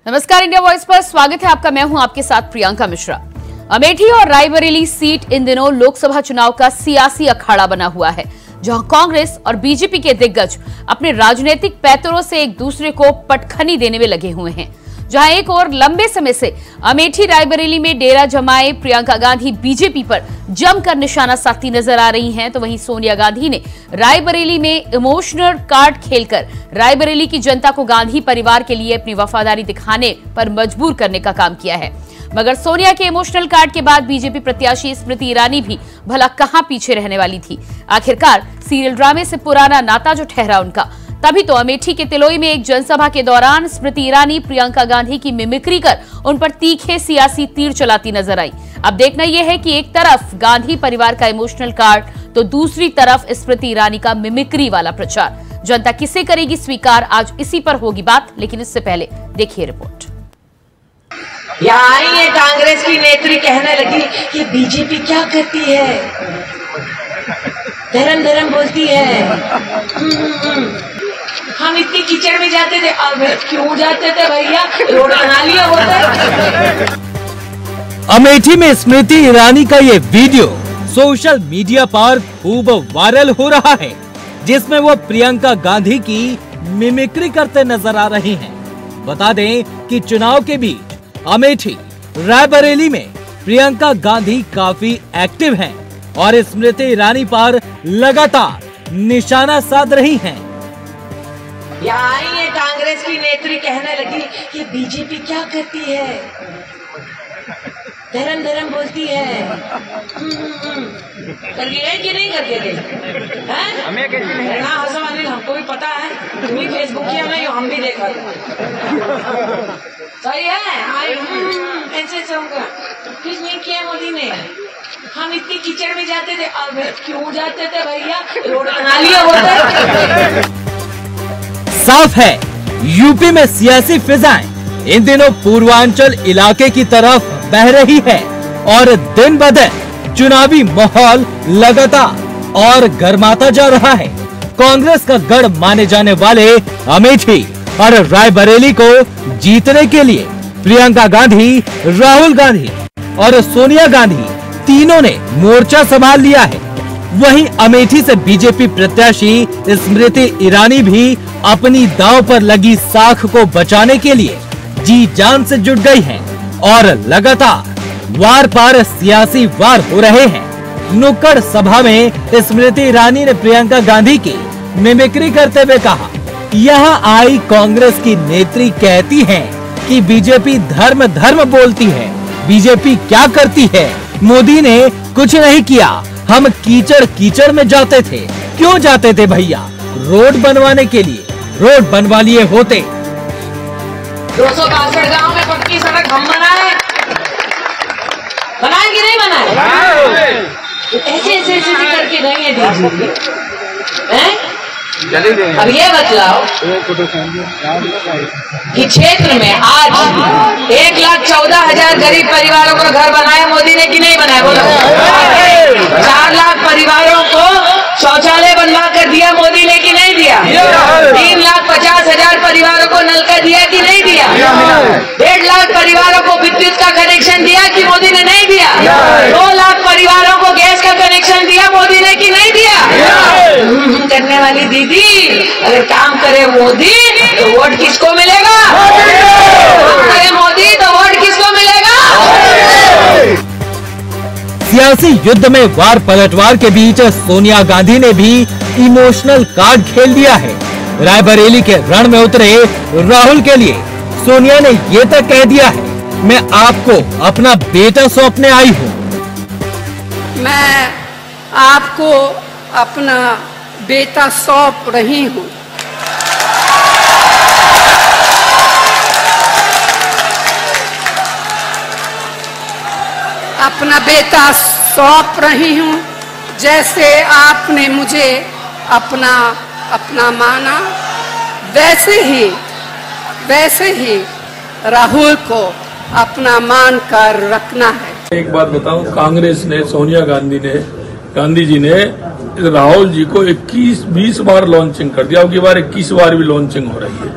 नमस्कार, India voice पर स्वागत है आपका। मैं हूं आपके साथ प्रियंका मिश्रा। अमेठी और रायबरेली सीट इन दिनों लोकसभा चुनाव का सियासी अखाड़ा बना हुआ है, जहां कांग्रेस और बीजेपी के दिग्गज अपने राजनीतिक पैतरों से एक दूसरे को पटखनी देने में लगे हुए हैं। जहां एक और लंबे समय से अमेठी रायबरेली में डेरा जमाए प्रियंका गांधी बीजेपी पर जमकर निशाना साधती नजर आ रही हैं, तो वहीं सोनिया गांधी ने रायबरेली में इमोशनल कार्ड खेलकर रायबरेली की जनता को गांधी परिवार के लिए अपनी वफादारी दिखाने पर मजबूर करने का काम किया है। मगर सोनिया के इमोशनल कार्ड के बाद बीजेपी प्रत्याशी स्मृति ईरानी भी भला कहां पीछे रहने वाली थी। आखिरकार सीरियल ड्रामे से पुराना नाता जो ठहरा उनका, तभी तो अमेठी के तिलोई में एक जनसभा के दौरान स्मृति ईरानी प्रियंका गांधी की मिमिक्री कर उन पर तीखे सियासी तीर चलाती नजर आई। अब देखना यह है कि एक तरफ गांधी परिवार का इमोशनल कार्ड तो दूसरी तरफ स्मृति ईरानी का मिमिक्री वाला प्रचार। जनता किसे करेगी स्वीकार, आज इसी पर होगी बात। लेकिन इससे पहले देखिए रिपोर्ट। यहाँ आई है कांग्रेस की नेत्री, कहने लगी कि बीजेपी क्या करती है, धर्म धर्म बोलती है। हम इतनी कीचड़ में जाते थे, अब क्यों जाते थे भैया, रोड बना लिया होता। अमेठी में स्मृति ईरानी का ये वीडियो सोशल मीडिया पर खूब वायरल हो रहा है, जिसमें वो प्रियंका गांधी की मिमिक्री करते नजर आ रही हैं। बता दें कि चुनाव के बीच अमेठी रायबरेली में प्रियंका गांधी काफी एक्टिव हैं और स्मृति ईरानी पर लगातार निशाना साध रही हैं। यहाँ आई है कांग्रेस की नेत्री, कहने लगी कि बीजेपी क्या करती है, धर्म धर्म बोलती है। करके गए कि नहीं करके गए? ना हसन अनिल, हमको भी पता है, तुम भी फेसबुक किया नहीं, हम भी देखा था। सही है, ऐसे होगा। कुछ नहीं किया मोदी ने, हम इतनी कीचड़ में जाते थे, अब क्यों जाते थे भैया, रोड बना लिया होता। साफ है, यूपी में सियासी फिजाएं इन दिनों पूर्वांचल इलाके की तरफ बह रही है और दिन ब दिन चुनावी माहौल लगातार और गर्माता जा रहा है। कांग्रेस का गढ़ माने जाने वाले अमेठी और रायबरेली को जीतने के लिए प्रियंका गांधी, राहुल गांधी और सोनिया गांधी तीनों ने मोर्चा संभाल लिया है। वहीं अमेठी से बीजेपी प्रत्याशी स्मृति ईरानी भी अपनी दांव पर लगी साख को बचाने के लिए जी जान से जुट गई हैं और लगातार वार पार सियासी वार हो रहे हैं। नुक्कड़ सभा में स्मृति ईरानी ने प्रियंका गांधी की मिमिक्री करते हुए कहा, यहाँ आई कांग्रेस की नेत्री कहती हैं कि बीजेपी धर्म धर्म बोलती है, बीजेपी क्या करती है, मोदी ने कुछ नहीं किया, हम कीचड़ कीचड़ में जाते थे। क्यों जाते थे भैया, रोड बनवाने के लिए, रोड बनवा लिए होते। 262 गांव में पक्की सड़क हम बनाए कि नहीं बनाए? ऐसे ऐसे ऐसे करके गई है बीजेपी। अब ये बतलाओ कि क्षेत्र में आज 1,14,000 गरीब परिवारों को घर बनाया मोदी ने कि नहीं बनाया? बोलो। 4 लाख परिवारों को शौचालय बनवा कर दिया मोदी ने कि नहीं दिया? 3,50,000 परिवारों को नल का दिया कि नहीं दिया? 1.5 लाख परिवारों को विद्युत का कनेक्शन दिया कि मोदी ने नहीं दिया? 2 लाख परिवारों को गैस का कनेक्शन दिया मोदी ने कि नहीं दिया? करने वाली दीदी, अगर काम करे मोदी तो वोट किसको मिलेगा? करे मोदी तो वोट किसको मिलेगा? सियासी युद्ध में वार पलटवार के बीच सोनिया गांधी ने भी इमोशनल कार्ड खेल दिया है। रायबरेली के रण में उतरे राहुल के लिए सोनिया ने ये तक कह दिया है, मैं आपको अपना बेटा सौंपने आई हूँ। मैं आपको अपना बेटा सौंप रही हूँ। अपना बेटा सौंप रही हूँ, जैसे आपने मुझे अपना माना, वैसे ही राहुल को अपना मान कर रखना है। एक बात बताऊं, कांग्रेस ने, सोनिया गांधी जी ने राहुल जी को 21-20 बार लॉन्चिंग कर दिया। अब की बार 21 बार भी लॉन्चिंग हो रही है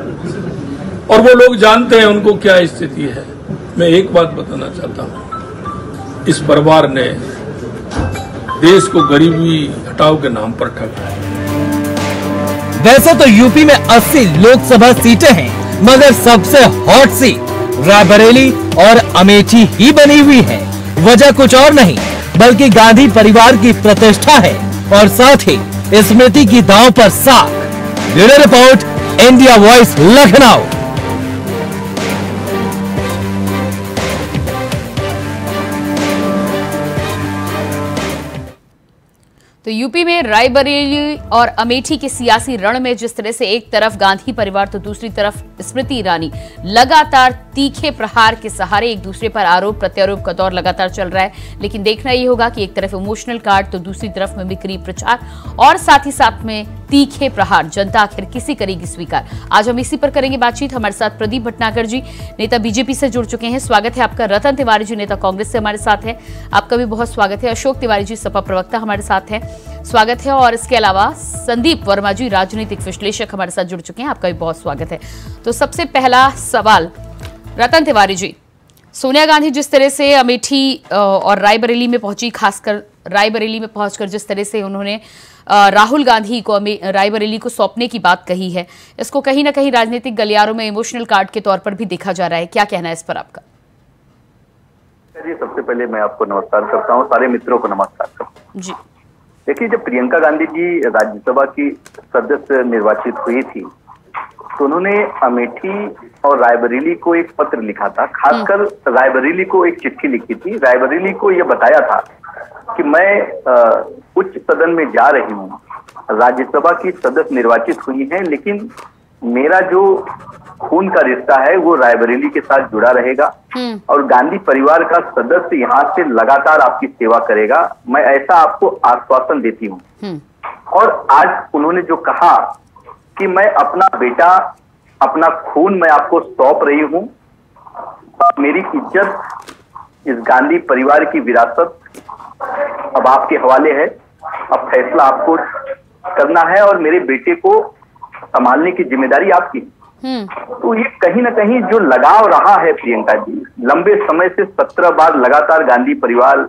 और वो लोग जानते हैं उनको क्या स्थिति है। मैं एक बात बताना चाहता हूं, इस परिवार ने देश को गरीबी हटाओ के नाम पर ठगा है। वैसे तो यूपी में 80 लोकसभा सीटें हैं, मगर सबसे हॉट सीट रायबरेली और अमेठी ही बनी हुई है। वजह कुछ और नहीं बल्कि गांधी परिवार की प्रतिष्ठा है और साथ ही स्मृति की दांव पर साख। Bureau report, India voice, Lucknow. तो यूपी में रायबरेली और अमेठी के सियासी रण में जिस तरह से एक तरफ गांधी परिवार तो दूसरी तरफ स्मृति ईरानी लगातार तीखे प्रहार के सहारे एक दूसरे पर आरोप प्रत्यारोप का दौर लगातार चल रहा है। लेकिन देखना ये होगा कि एक तरफ इमोशनल कार्ड तो दूसरी तरफ में बिक्री प्रचार और साथ ही साथ में तीखे प्रहार जनता आखिर किसी करेगी स्वीकार। आज हम इसी पर करेंगे बातचीत। हमारे साथ प्रदीप भटनागर जी, नेता बीजेपी से जुड़ चुके हैं, स्वागत है आपका। रतन तिवारी जी, नेता कांग्रेस से हमारे साथ है, आपका भी बहुत स्वागत है। अशोक तिवारी जी, सपा प्रवक्ता, हमारे साथ है, स्वागत है। और इसके अलावा संदीप वर्मा जी, राजनीतिक विश्लेषक, हमारे साथ जुड़ चुके हैं, आपका भी बहुत स्वागत है। तो सबसे पहला सवाल रतन तिवारी जी, सोनिया गांधी जिस तरह से अमेठी और रायबरेली में पहुंची, खासकर रायबरेली में पहुंचकर जिस तरह से उन्होंने राहुल गांधी को रायबरेली को सौंपने की बात कही है, इसको कहीं ना कहीं राजनीतिक गलियारों में इमोशनल कार्ड के तौर पर भी देखा जा रहा है। क्या कहना है इस पर आपका? जी, सबसे पहले मैं आपको नमस्कार करता हूँ, सारे मित्रों को नमस्कार करता हूँ जी। देखिए, जब प्रियंका गांधी जी राज्यसभा की सदस्य निर्वाचित हुई थी तो उन्होंने अमेठी और रायबरेली को एक पत्र लिखा था। खासकर रायबरेली को एक चिट्ठी लिखी थी। रायबरेली को यह बताया था कि मैं उच्च सदन में जा रही हूँ, राज्यसभा की सदस्य निर्वाचित हुई है, लेकिन मेरा जो खून का रिश्ता है वो रायबरेली के साथ जुड़ा रहेगा और गांधी परिवार का सदस्य यहाँ से लगातार आपकी सेवा करेगा, मैं ऐसा आपको आश्वासन देती हूँ। और आज उन्होंने जो कहा कि मैं अपना बेटा, अपना खून मैं आपको सौंप रही हूँ, मेरी इज्जत, इस गांधी परिवार की विरासत अब आपके हवाले है, अब फैसला आपको करना है और मेरे बेटे को संभालने की जिम्मेदारी आपकी। तो ये कहीं ना कहीं जो लगाव रहा है प्रियंका जी, लंबे समय से 17 बार लगातार गांधी परिवार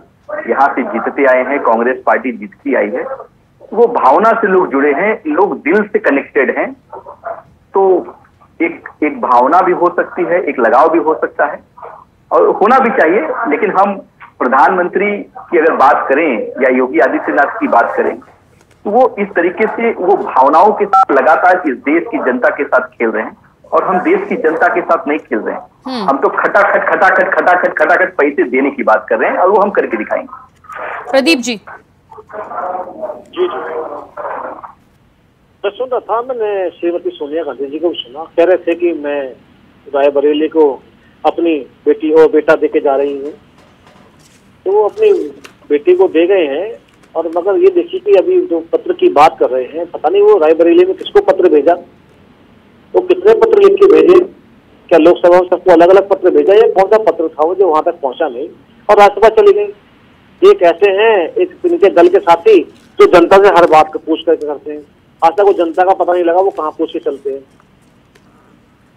यहाँ से जीतते आए हैं, कांग्रेस पार्टी जीतती आई है, वो भावना से लोग जुड़े हैं, लोग दिल से कनेक्टेड हैं। तो एक भावना भी हो सकती है, एक लगाव भी हो सकता है और होना भी चाहिए। लेकिन हम प्रधानमंत्री की अगर बात करें या योगी आदित्यनाथ की बात करें तो वो इस तरीके से वो भावनाओं के साथ लगातार इस देश की जनता के साथ खेल रहे हैं और हम देश की जनता के साथ नहीं खेल रहे हैं। हम तो खटाखट पैसे देने की बात कर रहे हैं और वो हम करके दिखाएंगे। प्रदीप जी। जी, मैं सुन रहा था, मैंने श्रीमती सोनिया गांधी जी को भी सुना, कह रहे थे कि मैं रायबरेली को अपनी बेटी और बेटा देके जा रही हूँ, तो वो अपनी बेटी को दे गए हैं। और मगर ये देखिए कि अभी जो पत्र की बात कर रहे हैं, पता नहीं वो रायबरेली में किसको पत्र भेजा, वो कितने पत्र लिख के भेजे, क्या लोकसभा में सबको अलग अलग पत्र भेजा या कौन सा पत्र था वो जो वहां तक पहुंचा नहीं और राज्यसभा चली गई। एक ऐसे हैं, एक इनके दल के साथी जो जनता से हर बात को पूछ करके करते हैं, आज तक वो जनता का पता नहीं लगा वो कहाँ पूछ के चलते हैं।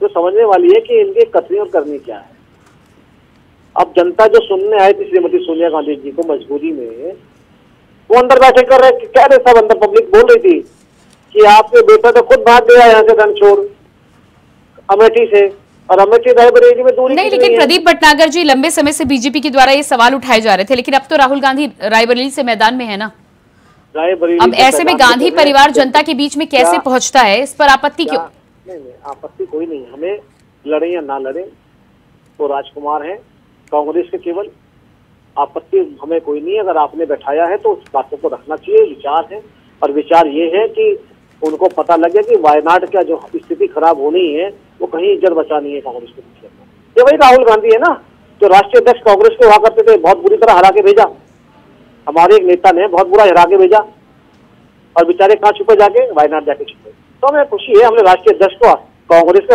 तो समझने वाली है कि इनके कथनी और करनी क्या है। अब जनता जो सुनने आई थी श्रीमती सोनिया गांधी जी को मजबूरी में, वो अंदर बैठे कर रहे, कह रहे सब अंदर पब्लिक बोल रही थी कि आपके बेटा तो खुद भाग गया यहाँ से धन छोड़ अमेठी से, और अमेठी रायबरेली में दूरी नहीं। लेकिन प्रदीप भटनागर जी, लंबे समय से बीजेपी के द्वारा ये सवाल उठाए जा रहे थे, लेकिन अब तो राहुल गांधी रायबरेली से मैदान में है ना। अब ऐसे में गांधी परिवार जनता के बीच में कैसे पहुंचता है, इस पर आपत्ति क्यों? नहीं, आपत्ति कोई नहीं, हमें लड़े या ना लड़े तो राजकुमार है कांग्रेस के, केवल आपत्ति हमें कोई नहीं है। अगर आपने बैठाया है तो उस बातों को रखना चाहिए, विचार है। और विचार ये है कि उनको पता लगे कि वायनाड का जो स्थिति खराब होनी है वो कहीं इज्जत बचानी है कांग्रेस के पीछे। ये वही राहुल गांधी है ना जो राष्ट्रीय अध्यक्ष कांग्रेस के हुआ करते थे, बहुत बुरी तरह हरा के भेजा, हमारे एक नेता ने बहुत बुरा हरा के भेजा और बेचारे कहाँ छुपे, जाके वायनाड जाके छुपे। तो हमें खुशी है, हमने राष्ट्रीय अध्यक्ष को, कांग्रेस के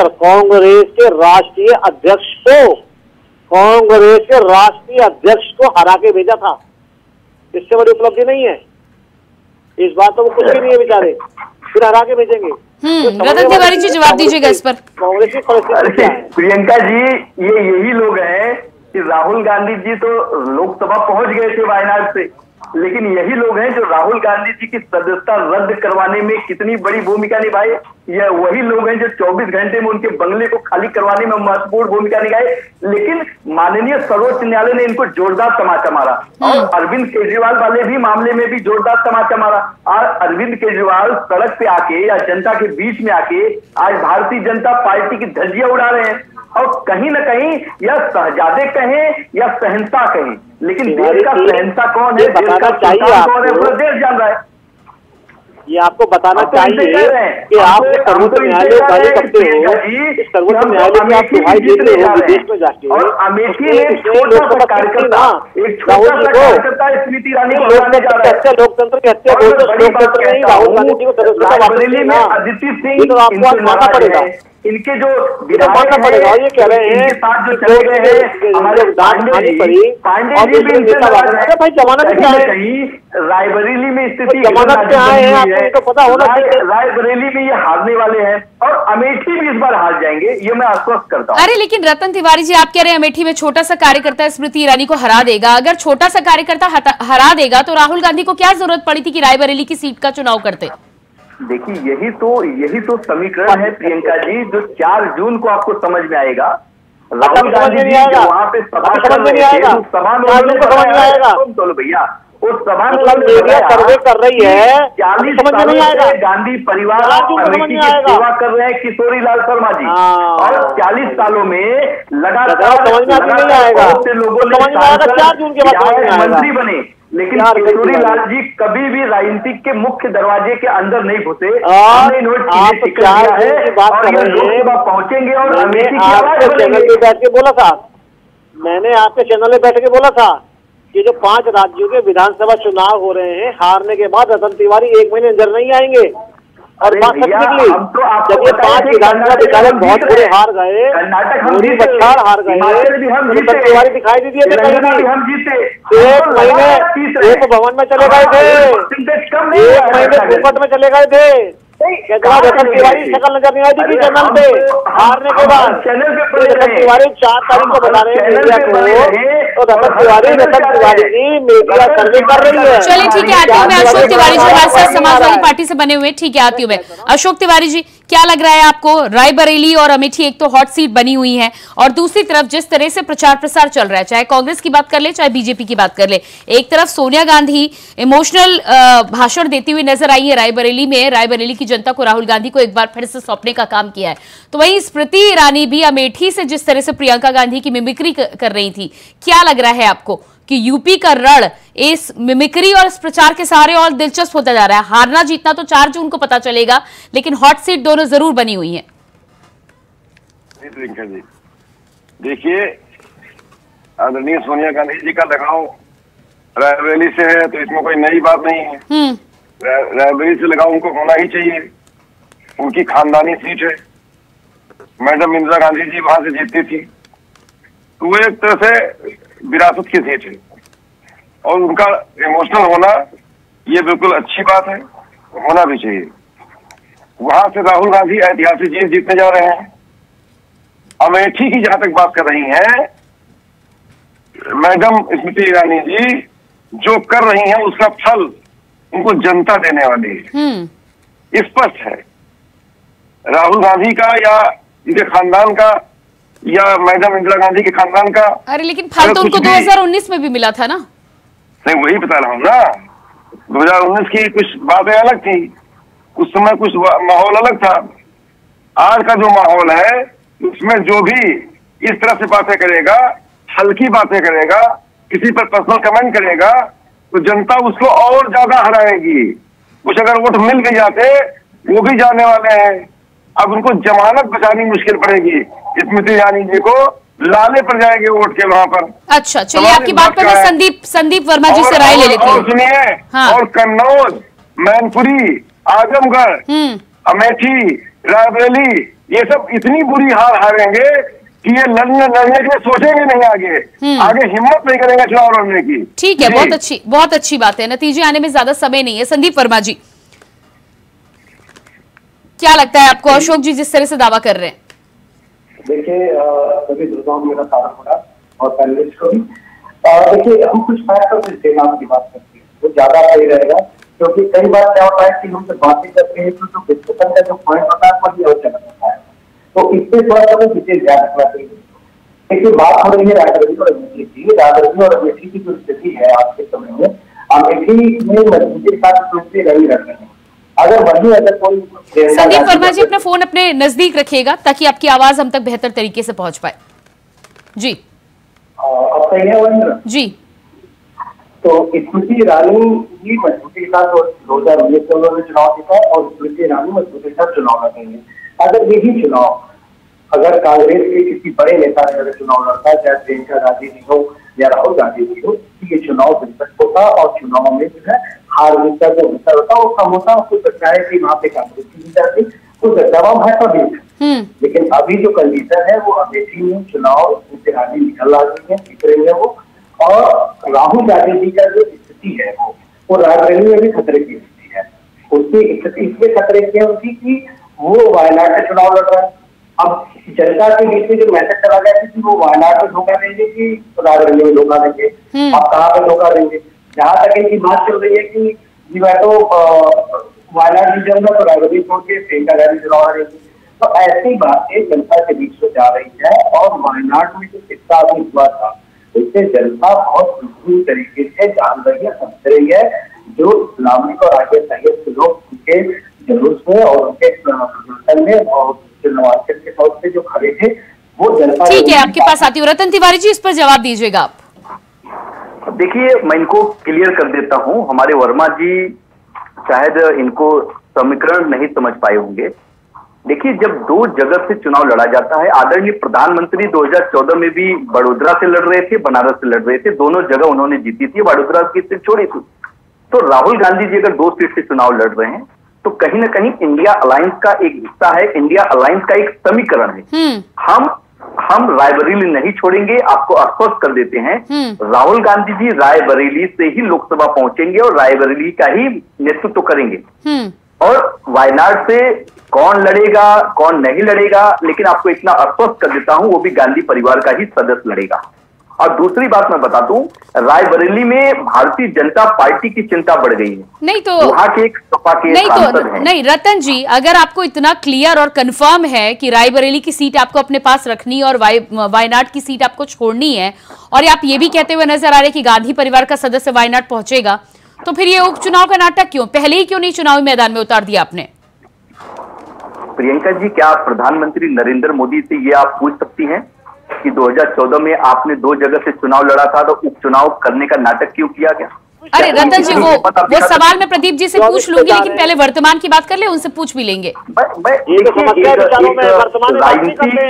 राष्ट्रीय अध्यक्ष को हरा के भेजा था। इससे बड़ी उपलब्धि नहीं है। इस बात तो वो कुछ भी नहीं है बेचारे, फिर हरा के भेजेंगे। रतन तिवारी जी जवाब दीजिएगा इस पर। कांग्रेस की परिस्थिति क्या है? प्रियंका जी, ये यही लोग हैं कि राहुल गांधी जी तो लोकसभा पहुंच गए थे वायनाड से, लेकिन यही लोग हैं जो राहुल गांधी जी की सदस्यता रद्द करवाने में कितनी बड़ी भूमिका निभाए। यह वही लोग हैं जो 24 घंटे में उनके बंगले को खाली करवाने में महत्वपूर्ण भूमिका निभाए, लेकिन माननीय सर्वोच्च न्यायालय ने इनको जोरदार तमाचा मारा। और अरविंद केजरीवाल वाले भी मामले में भी जोरदार तमाचा मारा। और अरविंद केजरीवाल सड़क पे आके या जनता के बीच में आके आज भारतीय जनता पार्टी की धज्जियां उड़ा रहे हैं। और कहीं न कहीं या शहजादे कहें या शहंशाह कहें, लेकिन देश का शहंशाह कौन है, देश का सुल्तान कौन है, पूरा देश जान रहा है। ये आपको बताना चाहिए कि आप सर्वोच्च न्यायालय गाली करते हो, सर्वोच्च न्यायालय में आप दुहाई देते हो विदेश में जाके। और अमेठी में एक छोटा सा कार्यकर्ता स्मृति ईरानी को हराने जा रहा है। लोकतंत्र की हत्या लोकतंत्र नहीं, राहुल गांधी जी को सदस्यता वापस में अदिति सिंह तो आपको मानना पड़ेगा। इनके जो मानना पड़ेगा, ये कह रहे हैं साथ जो चले गए हैं हमारे पांडे जी भी इनसे भाई जमानत क्या है? कहीं रायबरेली में स्थिति जमानत क्या है आपको पता होना चाहिए। रायबरेली में ये हारने वाले हैं और अमेठी भी इस बार हार जाएंगे, ये मैं आश्वस्त करता हूँ। अरे लेकिन रतन तिवारी जी, आप कह रहे हैं अमेठी में छोटा सा कार्यकर्ता स्मृति ईरानी को हरा देगा। अगर छोटा सा कार्यकर्ता हरा देगा तो राहुल गांधी को क्या जरूरत पड़ी थी कि रायबरेली की सीट का चुनाव करते? देखिए, यही तो समीकरण है प्रियंका जी, जो 4 जून को आपको समझ में आएगा। राहुल गांधी जी वहाँ पे सभा कर रहे थे, सभा में बोलो भैया, उस सभा में सर्वे कर रही है, 40 सालों से गांधी परिवार अमेठी की सेवा कर रहे हैं किशोरी लाल शर्मा जी, और 40 सालों में लगातार बहुत से लोगों ने मंत्री बने, लेकिन किशोरी लाल जी कभी भी राजनीतिक के मुख्य दरवाजे के अंदर नहीं घुसे। लोकसभा पहुंचेंगे और अमेठी की आवाज बैठ के बोला था, मैंने आपके चैनल में बैठ के बोला था कि जो 5 राज्यों के विधानसभा चुनाव हो रहे हैं, हारने के बाद रतन तिवारी 1 महीने अंदर नहीं आएंगे। और बात सच निकली, जब ये 5 विधानसभा विधायक बहुत बुरे हार गए, मोदी बच्चार हार गए, रतन तिवारी दिखाई नहीं दिए थे कहीं भी। हम जीते 1 महीने एक भवन में चले गए थे, 1 महीने घूमट में चले गए थे। रतन तिवारी शक्ल नजर नहीं आई थी चैनल पे हारने के बाद। रतन तिवारी 4 तारीख को बता रहे हैं मीडिया को, तो रतन तिवारी की मीडिया सर्वे कर रही है। चलिए ठीक है, आती हूँ मैं। अशोक तिवारी जी हमारे साथ समाजवादी पार्टी से बने हुए, ठीक है, आती हूँ मैं। अशोक तिवारी जी, क्या लग रहा है आपको? रायबरेली और अमेठी एक तो हॉट सीट बनी हुई है, और दूसरी तरफ जिस तरह से प्रचार प्रसार चल रहा है, चाहे कांग्रेस की बात कर ले चाहे बीजेपी की बात कर ले, एक तरफ सोनिया गांधी इमोशनल भाषण देती हुई नजर आई है रायबरेली में, रायबरेली की जनता को राहुल गांधी को एक बार फिर से सौंपने का काम किया है, तो वहीं स्मृति ईरानी भी अमेठी से जिस तरह से प्रियंका गांधी की मिमिक्री कर रही थी, क्या लग रहा है आपको कि यूपी का रण इस मिमिक्री और इस प्रचार के सहारे और दिलचस्प होता जा रहा है? हारना जीतना तो 4 जून को पता चलेगा, लेकिन हॉट सीट दोनों जरूर बनी हुई है। देखिए, आदरणीय सोनिया गांधी जी का लगाव रायबरेली से है, तो इसमें कोई नई बात नहीं है। रायबरेली से लगाव उनको होना ही चाहिए, उनकी खानदानी सीट है। मैडम इंदिरा गांधी जी वहां से जीतती थी, तो वो एक तरह से विरासत की सीट है, और उनका इमोशनल होना ये बिल्कुल अच्छी बात है, होना भी चाहिए। वहां से राहुल गांधी ऐतिहासिक जीत जीतने जा रहे हैं। अमेठी की जहां तक बात कर रही हैं मैडम स्मृति ईरानी जी, जो कर रही हैं उसका फल उनको जनता देने वाली है, स्पष्ट है। राहुल गांधी का या इनके खानदान का या मैडम इंदिरा गांधी के खानदान का। अरे लेकिन फल तो उनको 2019 में भी मिला था ना। नहीं, वही बता रहा हूँ ना, 2019 की कुछ बातें अलग थी, उस समय कुछ माहौल अलग था। आज का जो माहौल है उसमें जो भी इस तरह से बातें करेगा, हल्की बातें करेगा, किसी पर पर्सनल कमेंट करेगा, तो जनता उसको और ज्यादा हराएगी। कुछ अगर वोट मिल भी जाते वो भी जाने वाले हैं। अब उनको जमानत बचानी मुश्किल पड़ेगी। स्मृति ईरानी जी को लाले पर जाएंगे वोट के वहां पर। अच्छा, चलिए आपकी बात पर मैं संदीप वर्मा जी से राय ले लेती हूँ। सुनिए, हाँ। और कन्नौज, मैनपुरी, आजमगढ़, अमेठी, रायबरेली, ये सब इतनी बुरी हार हारेंगे कि ये लड़ने के लिए सोचेंगे नहीं, आगे हिम्मत नहीं करेंगे चुनाव लड़ने की। ठीक है, बहुत अच्छी बात है। नतीजे आने में ज्यादा समय नहीं है। संदीप वर्मा जी, क्या लगता है आपको अशोक जी जिस तरह से दावा कर रहे हैं? देखिए सभी श्रोताओं को मेरा सारा होगा और पैनलिस्ट को भी। देखिए हम कुछ फैक्टर्स इस डेटा की बात करते हैं वो ज्यादा सही रहेगा, क्योंकि कई बार क्या होता है कि हम जब बातें करते हैं तो जो डिस्कशन का जो पॉइंट होता है वही और चला जाता है, तो इससे थोड़ा सा विशेष ध्यान रखना चाहिए। देखिए बात हो रही है राजनीति और अमेठी की। राजनीति और अमेठी की जो स्थिति है आज के समय में, अमेठी में मजबूती के साथ नहीं रख रहे हैं। अगर वही अगर कोई संदीप वर्मा जी अपना फोन अपने नजदीक रखिएगा ताकि आपकी आवाज हम तक बेहतर तरीके से पहुंच पाए। जी अब सही है वरिंद्र जी। तो स्मृति ईरानी ही मजबूती के साथ 2019 में उन्होंने चुनाव जीता और स्मृति ईरानी मजबूती के साथ चुनाव लड़ेंगे। अगर यही चुनाव अगर कांग्रेस के किसी बड़े नेता ने अगर चुनाव लड़ता है, चाहे प्रियंका गांधी जी हो या राहुल गांधी जी हो, ये चुनाव दिलचस्प होता और चुनाव में जो है हार जीत का जो हिस्सा होता वो कम होता। हो सकता है कि वहां पे कांग्रेस की जीत जाती, हो सकता है वहां भाजपा भी। लेकिन अभी जो कंडीशन है वो अमेठी में चुनाव इतिहादी निकल रही है, दिख रही है वो, और राहुल गांधी जी का जो स्थिति है वो रायबरेली में भी खतरे की स्थिति है। उसकी स्थिति इसलिए खतरे की है उनकी कि वो वायनाड का चुनाव लड़ रहा है। अब जनता के बीच में जो मैसेज चला गया कि वो वायनाड में धोखा देंगे कि रायबरेली में धोखा देंगे, आप कहाँ पे धोखा देंगे। जहां तक इनकी बात चल रही है कि जी मैं तो वायनाड जीत जाऊंगा तो रायबरेली छोड़ के प्रियंका गांधी चुनाव लड़ेंगी, तो ऐसी बातें जनता के बीच में जा रही है। और वायनाड में जो किस्सा अभी हुआ था उससे जनता बहुत बुरी तरीके से जान रही है, समझ रही है। जो इस्लामिक और आगे सैयद लोग उनके जुलूस में और उनके प्रदर्शन में और नवाज के तौर पे जो खड़े थे वो जनता। ठीक है, आपके पास आती हूँ। रतन तिवारी जी इस पर जवाब दीजिएगा आप। देखिए मैं इनको क्लियर कर देता हूं। हमारे वर्मा जी शायद इनको समीकरण नहीं समझ पाए होंगे। देखिए जब दो जगह से चुनाव लड़ा जाता है, आदरणीय प्रधानमंत्री 2014 में भी वडोदरा से लड़ रहे थे, बनारस से लड़ रहे थे, दोनों जगह उन्होंने जीती थी, वडोदरा की सीट छोड़ी थी। तो राहुल गांधी जी अगर 2 सीट से चुनाव लड़ रहे हैं तो कहीं ना कहीं इंडिया अलायंस का एक हिस्सा है, इंडिया अलायंस का एक समीकरण है। हम रायबरेली नहीं छोड़ेंगे, आपको आश्वस्त कर देते हैं। राहुल गांधी जी रायबरेली से ही लोकसभा पहुंचेंगे और रायबरेली का ही नेतृत्व करेंगे। और वायनाड से कौन लड़ेगा कौन नहीं लड़ेगा, लेकिन आपको इतना आश्वस्त कर देता हूं वो भी गांधी परिवार का ही सदस्य लड़ेगा। और दूसरी बात मैं बता दूं, रायबरेली में भारतीय जनता पार्टी की चिंता बढ़ गई है। नहीं तो वहां के एक सपा के सांसद हैं। नहीं रतन जी, अगर आपको इतना क्लियर और कंफर्म है कि रायबरेली की सीट आपको अपने पास रखनी और वायनाड की सीट आपको छोड़नी है, और आप ये भी कहते हुए नजर आ रहे कि गांधी परिवार का सदस्य वायनाड पहुंचेगा, तो फिर ये उपचुनाव का नाटक क्यों? पहले ही क्यों नहीं चुनावी मैदान में उतार दिया आपने? प्रियंका जी, क्या आप प्रधानमंत्री नरेंद्र मोदी से ये आप पूछ सकती हैं कि 2014 में आपने 2 जगह से चुनाव लड़ा था तो उपचुनाव करने का नाटक क्यों किया गया? अरे रतन जी, वो सवाल मैं प्रदीप जी से पूछ लूंगी, लेकिन पहले वर्तमान की बात कर ले, उनसे पूछ भी लेंगे।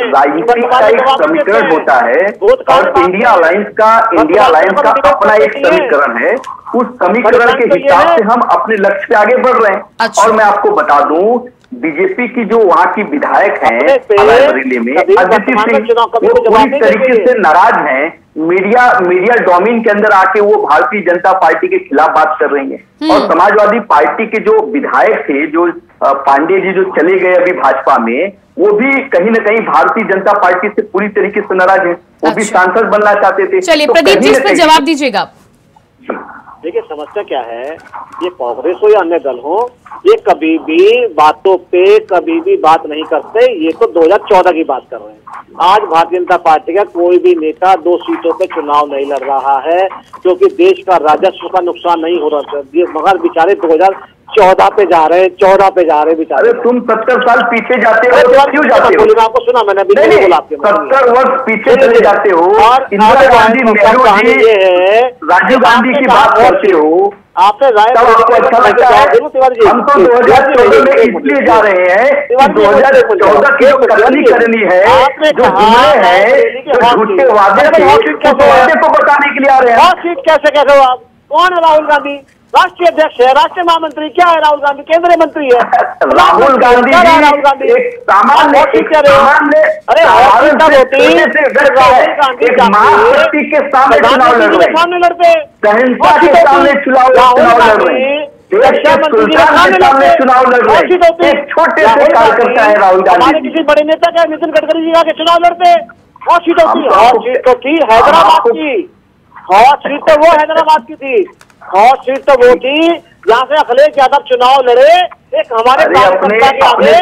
राजनीति का एक समीकरण होता है और इंडिया अलायंस का अपना एक समीकरण है। उस समीकरण के हिसाब से हम अपने लक्ष्य पे आगे बढ़ रहे हैं। और मैं आपको बता दूं, बीजेपी की जो वहां की विधायक हैं रायबरेली में, अदिति सिंह, वो पूरी तरीके से नाराज हैं। मीडिया डोमेन के अंदर आके वो भारतीय जनता पार्टी के खिलाफ बात कर रही हैं। और समाजवादी पार्टी के जो विधायक थे, जो पांडे जी जो चले गए अभी भाजपा में, वो भी कहीं ना कहीं भारतीय जनता पार्टी से पूरी तरीके से नाराज हैं। वो भी सांसद बनना चाहते थे। चलिए प्रदीप जी इस पर जवाब दीजिएगा। देखिए समस्या क्या है, ये कांग्रेस हो या अन्य दल हो, ये कभी भी बातों पे कभी भी बात नहीं करते। ये तो 2014 की बात कर रहे हैं। आज भारतीय जनता पार्टी का कोई भी नेता 2 सीटों पे चुनाव नहीं लड़ रहा है, क्योंकि देश का राजस्व का नुकसान नहीं हो रहा है। मगर बेचारे 2014 पे जा रहे हैं, 14 पे जा रहे हैं बेचारे। अरे तुम 70 साल पीछे जाते हो, क्यों जाते हो? मैं आपको सुना, मैंने अभी नहीं बोला आपके 70 वर्ष पीछे चले जाते हो। और इंदिरा गांधी, नेहरू जी, राजीव गांधी की बात करते हो, आपने राय आपको अच्छा लगता है? हम तो 2014 में इसलिए जा रहे हैं कि 2014 की जो कथनी करनी है, जो जुमले हैं, जो झूठे वादे थे, उस वादे को बताने के लिए आ रहे हैं। सीट कैसे कह रहे हो आप? कौन है राहुल गांधी? राष्ट्रीय अध्यक्ष है, राष्ट्रीय महामंत्री क्या है राहुल गांधी? केंद्रीय मंत्री है राहुल गांधी। एक सामान्य अरे महाशक्ति के सामने चुनाव लड़ रहे हैं, सामने लड़ते सहनता के सामने चुनाव लड़ रहे हैं। रक्षा मंत्री जी सामने चुनाव लड़ रहे हैं, एक छोटे से कार्यकर्ता है राहुल गांधी। हमारे किसी बड़े नेता क्या नितिन गडकरी जी आके चुनाव लड़ते? और सीट होती, और सीट तो थी हैदराबाद की, और सीट तो वो हैदराबाद की थी, और सीट तो वो थी जहाँ से अखिलेश यादव चुनाव लड़े। एक हमारे कार्यकर्ता के आगे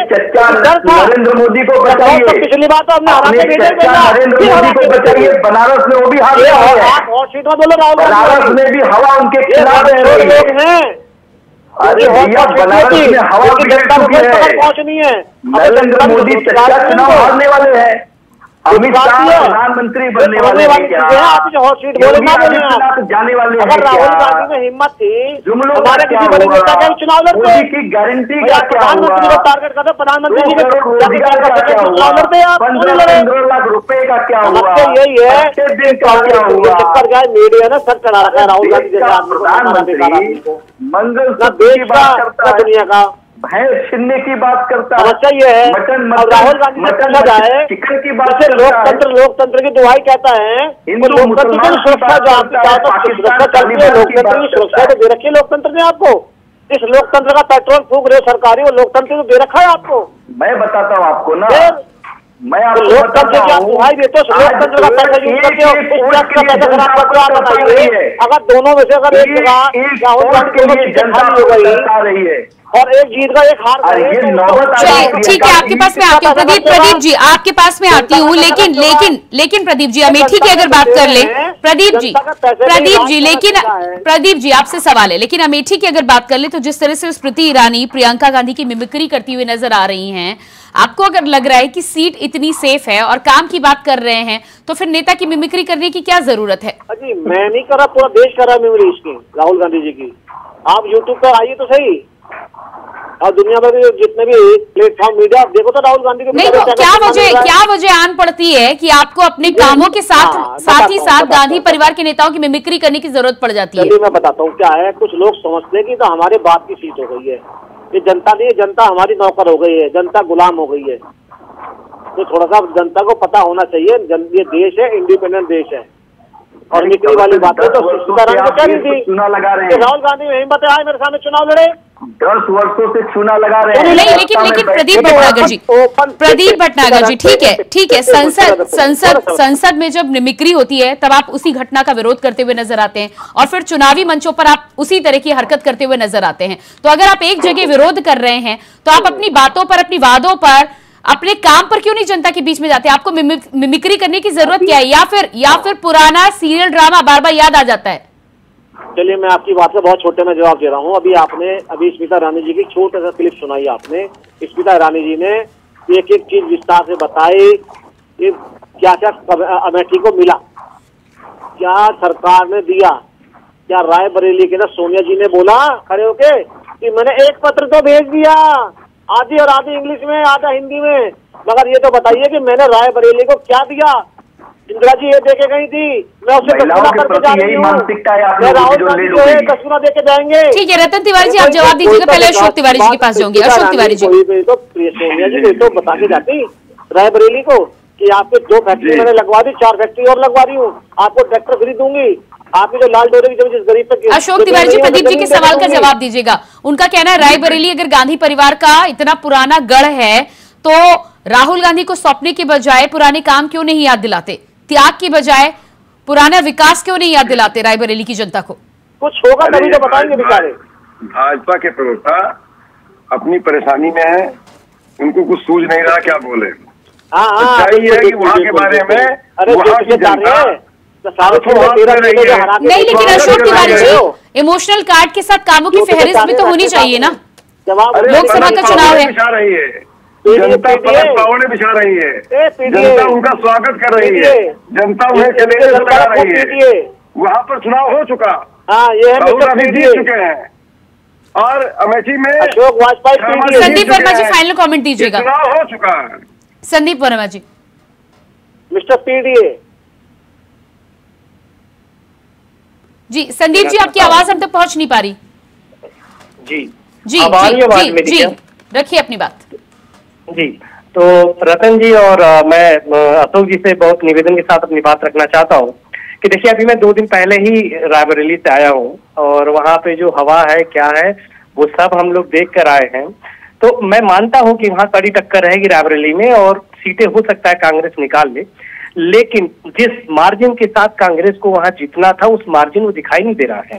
नरेंद्र मोदी को बचाइए, पिछली बार तो हमने हरा के नरेंद्र मोदी को बचाइए। बनारस में वो भी हार गया है, और सीट में बोलो राहुल बनारस में भी हवा उनके खिलाफ लोग हैं। अरे भैया बनारस में हवा की जनता को पहुंचनी है। नरेंद्र मोदी सच्चा चुनाव हारने वाले हैं, अमित शाह प्रधानमंत्री बनने वाले हैं क्या? आप जो हॉट सीट बोले ना बोले जाने वाले हैं अगर क्या? राहुल गांधी में हिम्मत थी जुमलों हमारे किसी बड़े नेता का चुनाव लड़ते, मोदी की गारंटी का क्या हुआ? प्रधानमंत्री को टारगेट करते, प्रधानमंत्री जी रोजगार का क्या हुआ? 15 लाख रुपए का क्या हुआ? यही है दिन का क्या हुआ? चक्कर जाए मीडिया ने सर चढ़ा रखा है राहुल गांधी जैसे प्रधानमंत्री मंगल देश का दुनिया का भैंस छीनने की बात करता है, समस्या ये है। मटन राहुल गांधी से पूछा जाए चिकन की बात जैसे लोकतंत्र की दुहाई कहता है, लोकतंत्र की सुरक्षा जो आपकी लोकतंत्र की सुरक्षा तो दे रखी है लोकतंत्र ने आपको। इस लोकतंत्र का पेट्रोल फूक रहे सरकारी, वो लोकतंत्र को दे रखा है आपको। मैं बताता हूँ आपको ना, मैं आपको लोकतंत्र की आप दुहाई देते हो, लोकतंत्र का पैसा यूज करते हो, इस टैक्स का पैसा खराब करके आप बताइए। अगर दोनों में से अगर एक जगह राहुल गांधी दोनों चीजें खाली हो गई और एक जीत का एक हार चलिए ठीक है, आपके पास में आती हूँ प्रदीप जी, आपके पास में आती हूँ। लेकिन प्रदीप जी अमेठी की अगर बात कर ले, प्रदीप जी लेकिन प्रदीप जी आपसे सवाल है, लेकिन अमेठी की अगर बात कर ले तो जिस तरह से स्मृति ईरानी प्रियंका गांधी की मिमिक्री करती हुई नजर आ रही हैं, आपको अगर लग रहा है कि सीट इतनी सेफ है और काम की बात कर रहे हैं तो फिर नेता की मिमिक्री करने की क्या जरूरत है? जी मैं नहीं कर रहा, पूरा देश कर रहा है मिमिक्री इसकी, राहुल गांधी जी की। आप यूट्यूब पर आइए तो सही, और दुनिया भर में जितने भी प्लेटफॉर्म मीडिया देखो तो राहुल गांधी के नहीं तो क्या वजह आन पड़ती है कि आपको अपने कामों के साथ ही गांधी परिवार के नेताओं की मिमिक्री करने की जरूरत पड़ जाती है? मैं बताता हूँ क्या है। कुछ लोग समझते हैं कि तो हमारे बाप की सीट हो गई है, ये जनता नहीं, जनता हमारी नौकर हो गई है, जनता गुलाम हो गई है। तो थोड़ा सा जनता को पता होना चाहिए, ये देश है, इंडिपेंडेंट देश है। और मिक्री वाली बात है तो सीताराम को क्या नहीं थी, चुनाव लगा रहे हैं राहुल गांधी में हिम्मत आए मेरे सामने चुनाव लड़े, 10 वर्षों से चुनाव लगा रहे हैं। नहीं लेकिन प्रदीप भटनागर जी ठीक है संसद में जब मिमिक्री होती है तब आप उसी घटना का विरोध करते हुए नजर आते हैं और फिर चुनावी मंचों पर आप उसी तरह की हरकत करते हुए नजर आते हैं। तो अगर आप एक जगह विरोध कर रहे हैं तो आप अपनी बातों पर, अपनी वादों पर, अपने काम पर क्यों नहीं जनता के बीच में जाते? आपको मिमिक्री करने की जरूरत क्या है, या फिर पुराना सीरियल ड्रामा बार बार याद आ जाता है? चलिए मैं आपकी बात का बहुत छोटे में जवाब दे रहा हूँ। अभी स्मिता ईरानी जी की छोटा सा क्लिप सुनाई आपने। स्मिता ईरानी जी ने एक एक चीज विस्तार से बताई कि क्या क्या अमेठी को मिला, क्या सरकार ने दिया, क्या रायबरेली के ना सोनिया जी ने बोला खड़े होके कि मैंने एक पत्र तो भेज दिया, आधी और आधी इंग्लिश में आधा हिंदी में, मगर ये तो बताइए कि मैंने रायबरेली को क्या दिया। इंदिरा जी ये देके गई थी, मैं उसे दक्षिणा करके जा रही हूँ, मैं राहुल गांधी जो है दक्षिणा देके जाएंगे। ठीक है रतन तिवारी जी आप जवाब दीजिएगा, पहले अशोक तिवारी जी के पास जाऊंगी। अशोक तिवारी जी तो सोनिया जी तो बता के जाती रायबरेली को कि आपके 2 फैक्ट्री मैंने लगवा दी, 4 फैक्ट्री और लगवा रही हूँ, आपको ट्रैक्टर फ्री दूंगी, आपकी जो लाल डोरे की जिस गरीब तक। अशोक तिवारी जी प्रदीप जी के सवाल का जवाब दीजिएगा। उनका कहना है रायबरेली अगर गांधी परिवार का इतना पुराना गढ़ है तो राहुल गांधी को सौंपने के बजाय पुराने काम क्यों नहीं याद दिलाते, त्याग की बजाय पुराना विकास क्यों नहीं याद दिलाते रायबरेली की जनता को? कुछ होगा तभी तो बताएंगे बेचारे। भाजपा के प्रवक्ता अपनी परेशानी में है, उनको कुछ सूझ नहीं रहा क्या बोले। सच्चाई है कि वहाँ के बारे में नहीं, लेकिन अशोक तिवारी जी इमोशनल कार्ड के साथ कामों की फहरिस्त भी तो होनी चाहिए ना। लोकसभा का चुनाव है, जनता पलक पावड़े बिछा रही है, जनता उनका स्वागत कर रही है, जनता उन्हें चलेने से लगा रही है। वहाँ पर चुनाव हो चुका, राहुल गांधी जीत चुके हैं और अमेठी में अशोक वाजपेयी। संदीप वर्मा जी फाइनल कमेंट दीजिएगा। चुनाव हो चुका है। संदीप वर्मा जी। मिस्टर पीडीए जी, संदीप जी आपकी आवाज हम तक पहुंच नहीं पा रही। जी जी रखिए अपनी बात। जी तो रतन जी और मैं अशोक जी से बहुत निवेदन के साथ अपनी बात रखना चाहता हूँ कि देखिए अभी मैं 2 दिन पहले ही रायबरेली से आया हूँ और वहाँ पे जो हवा है क्या है वो सब हम लोग देख कर आए हैं। तो मैं मानता हूं कि वहां कड़ी टक्कर रहेगी रायबरेली में और सीटें हो सकता है कांग्रेस निकाल ले, लेकिन जिस मार्जिन के साथ कांग्रेस को वहां जीतना था उस मार्जिन वो दिखाई नहीं दे रहा है।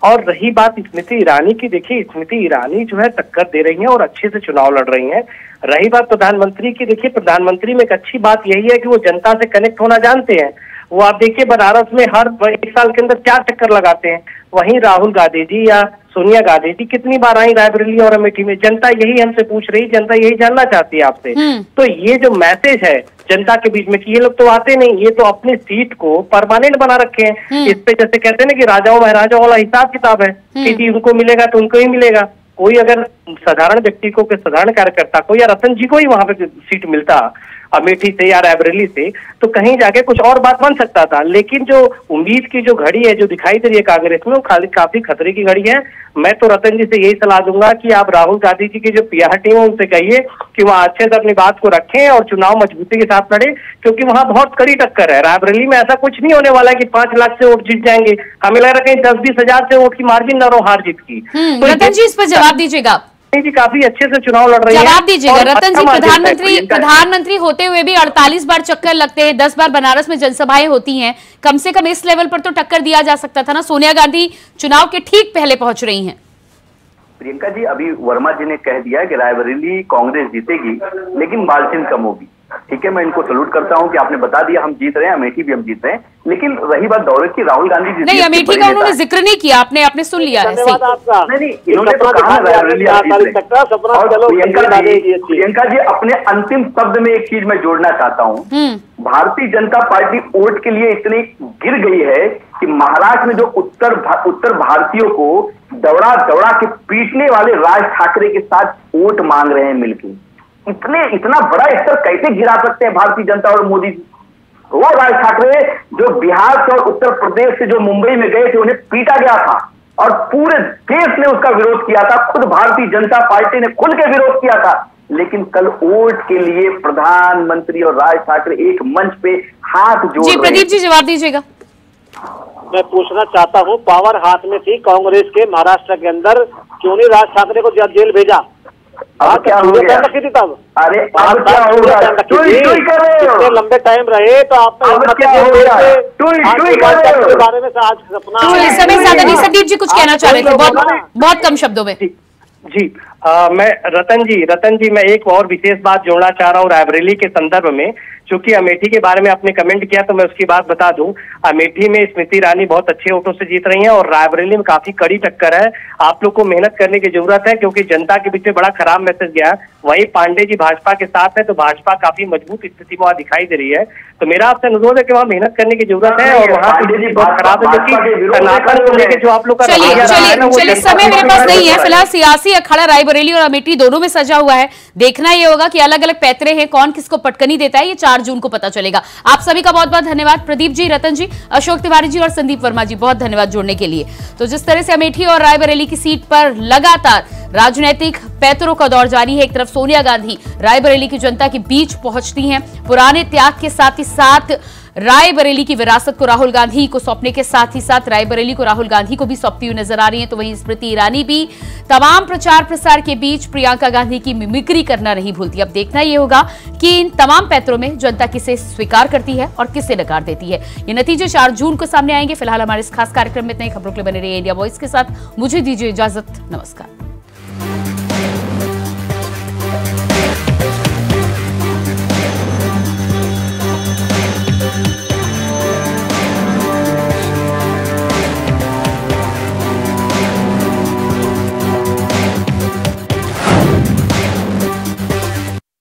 और रही बात स्मृति ईरानी की, देखिए स्मृति ईरानी जो है टक्कर दे रही हैं और अच्छे से चुनाव लड़ रही हैं। रही बात प्रधानमंत्री की, देखिए प्रधानमंत्री में एक अच्छी बात यही है कि वो जनता से कनेक्ट होना जानते हैं। वो आप देखिए बनारस में हर 1 साल के अंदर 4 चक्कर लगाते हैं। वहीं राहुल गांधी जी या सोनिया गांधी जी कितनी बार आई रायबरेली और अमेठी में, जनता यही हमसे पूछ रही, जनता यही जानना चाहती है आपसे। तो ये जो मैसेज है जनता के बीच में कि ये लोग तो आते नहीं, ये तो अपनी सीट को परमानेंट बना रखे हैं। इस पे जैसे कहते हैं ना कि राजाओं महाराजाओं वाला हिसाब किताब है कि उनको मिलेगा तो उनको ही मिलेगा। कोई अगर साधारण व्यक्ति को, साधारण कार्यकर्ता को या रतन जी को ही वहां पे सीट मिलता अमेठी से या रायबरेली से, तो कहीं जाके कुछ और बात बन सकता था। लेकिन जो उम्मीद की जो घड़ी है जो दिखाई दे रही है कांग्रेस में, वो काफी खतरे की घड़ी है। मैं तो रतन जी से यही सलाह दूंगा कि आप राहुल गांधी जी की जो पीआर टीम है उनसे कहिए कि वहाँ अच्छे से अपनी बात को रखें और चुनाव मजबूती के साथ लड़े, क्योंकि वहाँ बहुत कड़ी टक्कर है। रायबरेली में ऐसा कुछ नहीं होने वाला है कि 5 लाख से वोट जीत जाएंगे। हमें लग रहा है कहीं 10-20 हजार से वोट की मार्जिन न रहो हार जीत की। तो रतन जी इस पर जवाब दीजिएगा। जी काफी अच्छे से चुनाव लड़ रही है। जवाब दीजिएगा रतन जी। प्रधानमंत्री होते हुए भी 48 बार चक्कर लगते हैं, 10 बार बनारस में जनसभाएं होती हैं, कम से कम इस लेवल पर तो टक्कर दिया जा सकता था ना। सोनिया गांधी चुनाव के ठीक पहले पहुंच रही हैं। प्रियंका जी, अभी वर्मा जी ने कह दिया कि रायबरेली कांग्रेस जीतेगी लेकिन मार्जिन कम होगी। ठीक है, मैं इनको सैल्यूट करता हूं कि आपने बता दिया हम जीत रहे हैं, अमेठी भी हम जीत रहे हैं। लेकिन रही बात दौरे की, राहुल गांधी जी नहीं, अमेठी का उन्होंने जिक्र नहीं किया, आपने सुन लिया है। नहीं, इन्होंने तो कहा प्रियंका जी, अपने अंतिम शब्द में एक चीज मैं जोड़ना चाहता हूँ। भारतीय जनता पार्टी वोट के लिए इतनी गिर गई है कि महाराष्ट्र में जो उत्तर भारतीयों को दौड़ा दौड़ा के पीटने वाले राज ठाकरे के साथ वोट मांग रहे हैं मिलकर। इतना बड़ा स्तर कैसे गिरा सकते हैं भारतीय जनता और मोदी जी? वो राज ठाकरे जो बिहार से और उत्तर प्रदेश से जो मुंबई में गए थे, उन्हें पीटा गया था और पूरे देश ने उसका विरोध किया था। खुद भारतीय जनता पार्टी ने खुल के विरोध किया था। लेकिन कल वोट के लिए प्रधानमंत्री और राज ठाकरे एक मंच पे हाथ जोड़ रहे हैं। प्रदीप जी जवाब दीजिएगा। मैं पूछना चाहता हूँ, पावर हाथ में थी कांग्रेस के महाराष्ट्र के अंदर, क्यों नहीं राज ठाकरे को जेल भेजा? अब क्या हो गया? अरे अब क्या होगा? इतने लंबे टाइम रहे तो आपने क्या हो गया? के बारे में आज अपना इस समय संदीप जी कुछ कहना चाह रहे थे बहुत कम शब्दों में। जी मैं रतन जी मैं एक और विशेष बात जोड़ना चाह रहा हूँ रायबरेली के संदर्भ में। चूंकि अमेठी के बारे में आपने कमेंट किया तो मैं उसकी बात बता दूं। अमेठी में स्मृति ईरानी बहुत अच्छे वोटों से जीत रही हैं और रायबरेली में काफी कड़ी टक्कर है। आप लोग को मेहनत करने की जरूरत है, क्योंकि जनता के बीच में बड़ा खराब मैसेज गया। वहीं पांडे जी भाजपा के साथ है तो भाजपा काफी मजबूत स्थिति में वहाँ दिखाई दे रही है। तो मेरा आपसे अनुरोध है कि वहाँ मेहनत करने की जरूरत है और वहाँ की बहुत खराब है, क्योंकि कर्नाटक को लेकर जो आप लोग का चलिए समय मेरे पास नहीं है। फिलहाल सियासी अखाड़ा रायबरेली और अमेठी दोनों में सजा हुआ है। देखना ये होगा कि अलग अलग पैतरे हैं, कौन किसको पटकनी देता है, ये 4 जून को पता चलेगा। आप सभी का बहुत बहुत धन्यवाद। प्रदीप जी, रतन जी, अशोक तिवारी जी और संदीप वर्मा जी, बहुत धन्यवाद जुड़ने के लिए। तो जिस तरह से अमेठी और रायबरेली की सीट पर लगातार राजनीतिक पैतरों का दौर जारी है। एक तरफ सोनिया गांधी रायबरेली की जनता के बीच पहुंचती हैं, पुराने त्याग के साथ ही साथ रायबरेली की विरासत को राहुल गांधी को सौंपने के साथ ही साथ रायबरेली को राहुल गांधी को भी सौंपती हुई नजर आ रही हैं। तो वहीं स्मृति ईरानी भी तमाम प्रचार प्रसार के बीच प्रियंका गांधी की मिमिक्री करना नहीं भूलती। अब देखना यह होगा कि इन तमाम पैतरों में जनता किसे स्वीकार करती है और किसे नकार देती है। ये नतीजे 4 जून को सामने आएंगे। फिलहाल हमारे इस खास कार्यक्रम में इतने खबरों के लिए बने रहिए इंडिया वॉइस के साथ। मुझे दीजिए इजाजत, नमस्कार।